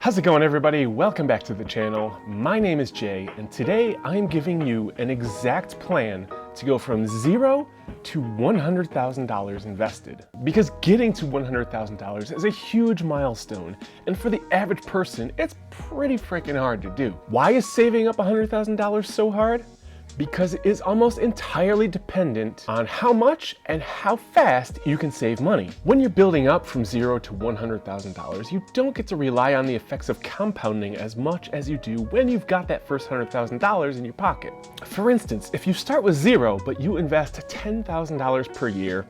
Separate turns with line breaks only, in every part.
How's it going, everybody? Welcome back to the channel. My name is Jay, and today I'm giving you an exact plan to go from $0 to $100,000 invested. Because getting to $100,000 is a huge milestone, and for the average person, it's pretty freaking hard to do. Why is saving up $100,000 so hard? Because it is almost entirely dependent on how much and how fast you can save money. When you're building up from $0 to $100,000, you don't get to rely on the effects of compounding as much as you do when you've got that first $100,000 in your pocket. For instance, if you start with $0, but you invest $10,000 per year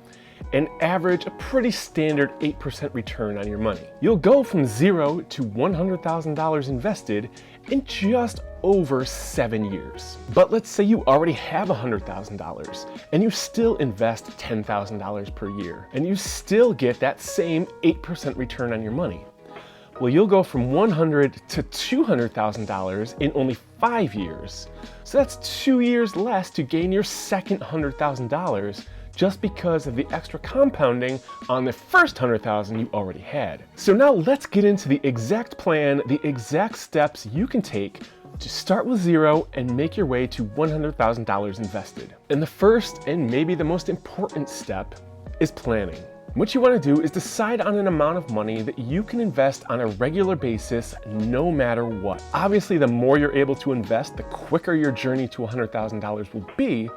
and average a pretty standard 8% return on your money, you'll go from $0 to $100,000 invested in just over 7 years. But let's say you already have $100,000 and you still invest $10,000 per year and you still get that same 8% return on your money. Well, you'll go from $100,000 to $200,000 in only 5 years. So that's 2 years less to gain your second $100,000 just because of the extra compounding on the first $100,000 you already had. So now let's get into the exact plan, the exact steps you can take to start with $0 and make your way to $100,000 invested. And the first and maybe the most important step is planning. What you want to do is decide on an amount of money that you can invest on a regular basis no matter what. Obviously, the more you're able to invest, the quicker your journey to $100,000 will be.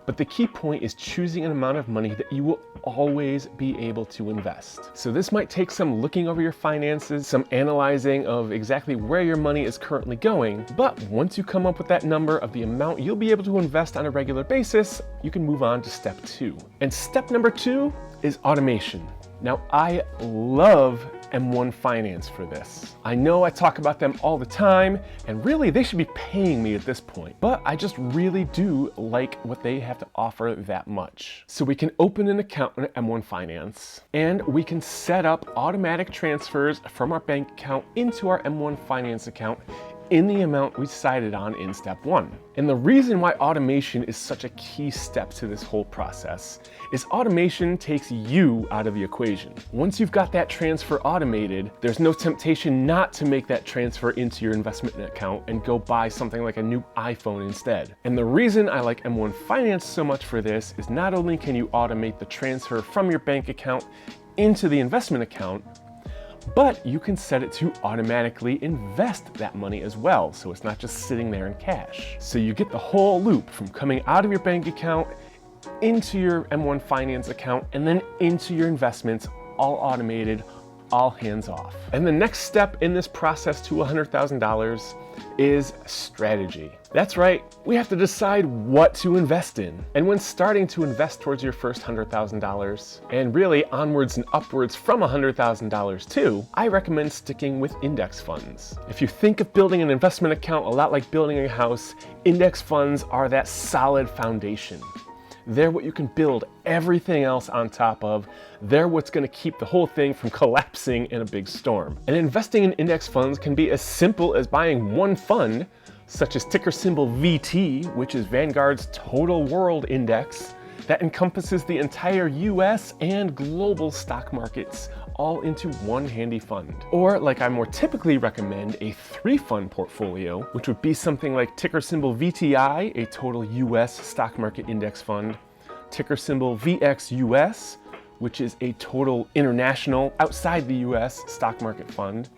But the key point is choosing an amount of money that you will always be able to invest. So this might take some looking over your finances, some analyzing of exactly where your money is currently going. But once you come up with that number of the amount you'll be able to invest on a regular basis, you can move on to step 2. And step number 2 is automation. Now, I love M1 Finance for this. I know I talk about them all the time, and really they should be paying me at this point, but I just really do like what they have to offer that much. So we can open an account on M1 Finance, and we can set up automatic transfers from our bank account into our M1 Finance account in the amount we decided on in step 1. And the reason why automation is such a key step to this whole process is automation takes you out of the equation. Once you've got that transfer automated, there's no temptation not to make that transfer into your investment account and go buy something like a new iPhone instead. And the reason I like M1 Finance so much for this is not only can you automate the transfer from your bank account into the investment account, but you can set it to automatically invest that money as well, so it's not just sitting there in cash. So you get the whole loop from coming out of your bank account into your M1 Finance account and then into your investments, all automated, all hands off. And the next step in this process to $100,000 is strategy. That's right, we have to decide what to invest in. And when starting to invest towards your first $100,000, and really onwards and upwards from $100,000 too, I recommend sticking with index funds. If you think of building an investment account a lot like building a house, index funds are that solid foundation. They're what you can build everything else on top of. They're what's going to keep the whole thing from collapsing in a big storm. And investing in index funds can be as simple as buying one fund, such as ticker symbol VT, which is Vanguard's Total World Index, that encompasses the entire US and global stock markets all into one handy fund. Or, like I more typically recommend, a 3-fund portfolio, which would be something like ticker symbol VTI, a total US stock market index fund, ticker symbol VXUS, which is a total international outside the US stock market fund,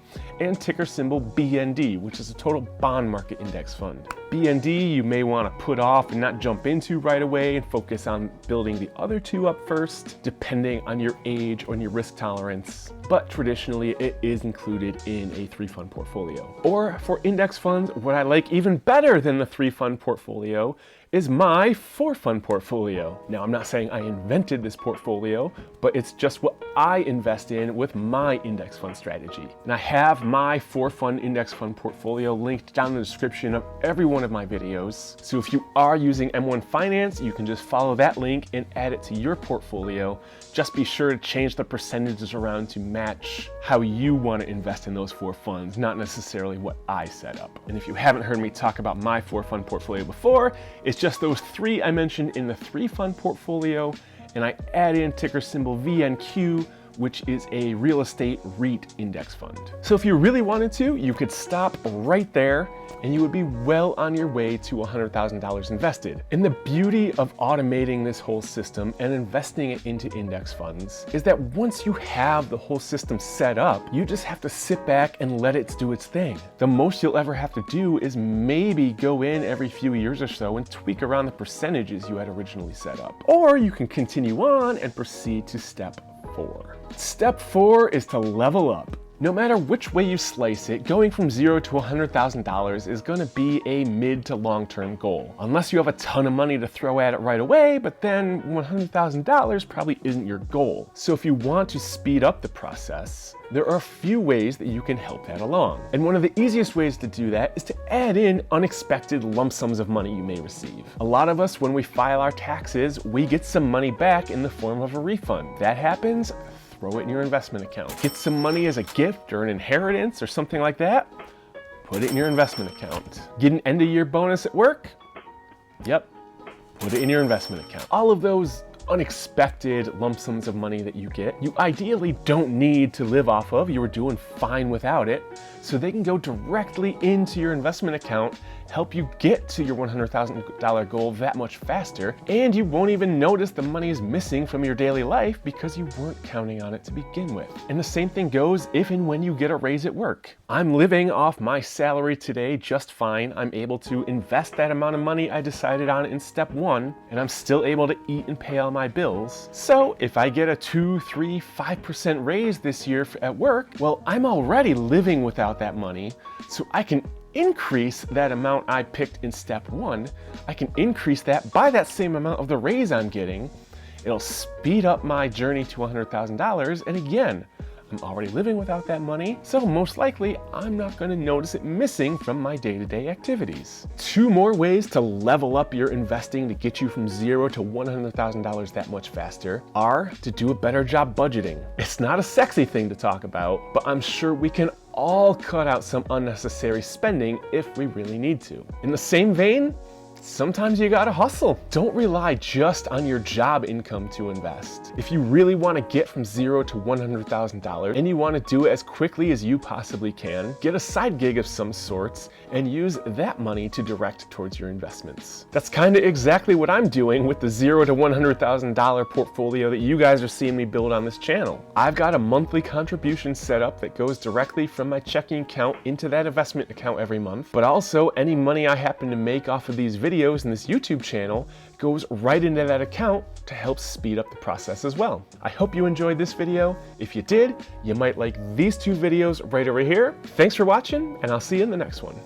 and ticker symbol BND, which is a total bond market index fund. BND you may want to put off and not jump into right away and focus on building the other 2 up first, depending on your age or your risk tolerance. But traditionally it is included in a 3-fund portfolio. Or for index funds, what I like even better than the 3-fund portfolio is my 4-fund portfolio. Now, I'm not saying I invented this portfolio, but it's just what I invest in with my index fund strategy. And I have my 4-fund index fund portfolio linked down in the description of every one of my videos. So if you are using M1 Finance, you can just follow that link and add it to your portfolio. Just be sure to change the percentages around to match how you want to invest in those 4 funds, not necessarily what I set up. And if you haven't heard me talk about my 4-fund portfolio before, it's just those 3 I mentioned in the 3-fund portfolio, and I add in ticker symbol VNQ, which is a real estate REIT index fund. So if you really wanted to, you could stop right there and you would be well on your way to $100,000 invested. And the beauty of automating this whole system and investing it into index funds is that once you have the whole system set up, you just have to sit back and let it do its thing. The most you'll ever have to do is maybe go in every few years or so and tweak around the percentages you had originally set up. Or you can continue on and proceed to step 4. Step 4 is to level up. No matter which way you slice it, going from $0 to $100,000 is going to be a mid to long-term goal. Unless you have a ton of money to throw at it right away, but then $100,000 probably isn't your goal. So if you want to speed up the process, there are a few ways that you can help that along. And one of the easiest ways to do that is to add in unexpected lump sums of money you may receive. A lot of us, when we file our taxes, we get some money back in the form of a refund. That happens, throw it in your investment account. Get some money as a gift or an inheritance or something like that, put it in your investment account. Get an end of year bonus at work? Yep, put it in your investment account. All of those unexpected lump sums of money that you get, you ideally don't need to live off of. You were doing fine without it. So they can go directly into your investment account, help you get to your $100,000 goal that much faster, and you won't even notice the money is missing from your daily life because you weren't counting on it to begin with. And the same thing goes if and when you get a raise at work. I'm living off my salary today just fine. I'm able to invest that amount of money I decided on in step 1, and I'm still able to eat and pay all my bills. So if I get a 2, 3, 5% raise this year at work, well, I'm already living without that money, so I can increase that amount I picked in step 1. I can increase that by that same amount of the raise I'm getting. It'll speed up my journey to $100,000, and again, I'm already living without that money, so most likely I'm not going to notice it missing from my day-to-day activities. 2 more ways to level up your investing to get you from $0 to $100,000 that much faster are to do a better job budgeting. It's not a sexy thing to talk about, but I'm sure we can all cut out some unnecessary spending if we really need to. In the same vein, sometimes you gotta hustle. Don't rely just on your job income to invest. If you really wanna get from $0 to $100,000 and you wanna do it as quickly as you possibly can, get a side gig of some sorts and use that money to direct towards your investments. That's kinda exactly what I'm doing with the $0 to $100,000 portfolio that you guys are seeing me build on this channel. I've got a monthly contribution set up that goes directly from my checking account into that investment account every month, but also any money I happen to make off of these videos and this YouTube channel goes right into that account to help speed up the process as well. I hope you enjoyed this video. If you did, you might like these 2 videos right over here. Thanks for watching, and I'll see you in the next one.